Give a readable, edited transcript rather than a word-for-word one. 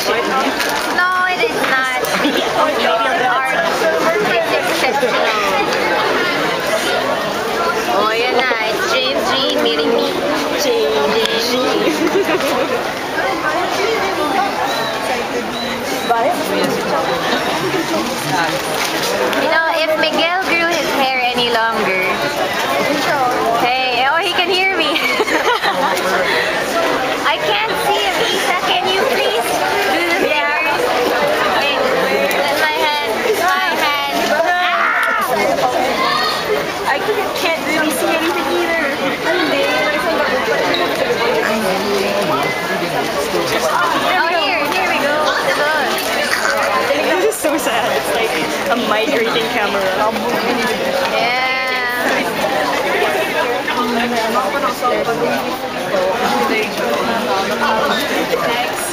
No, it is not. Art is exceptional. Oh, yan na. It's James Jean meeting me. James Jean. You know, if Miguel grew his hair any longer, hey, oh, he can hear me. I can't see him, Isa. Can you please do the stairs? Wait, my hand, my hand. Ah! I can't really see anything either. Oh, here we go. This is so sad. It's like a migrating camera. Yeah. Next.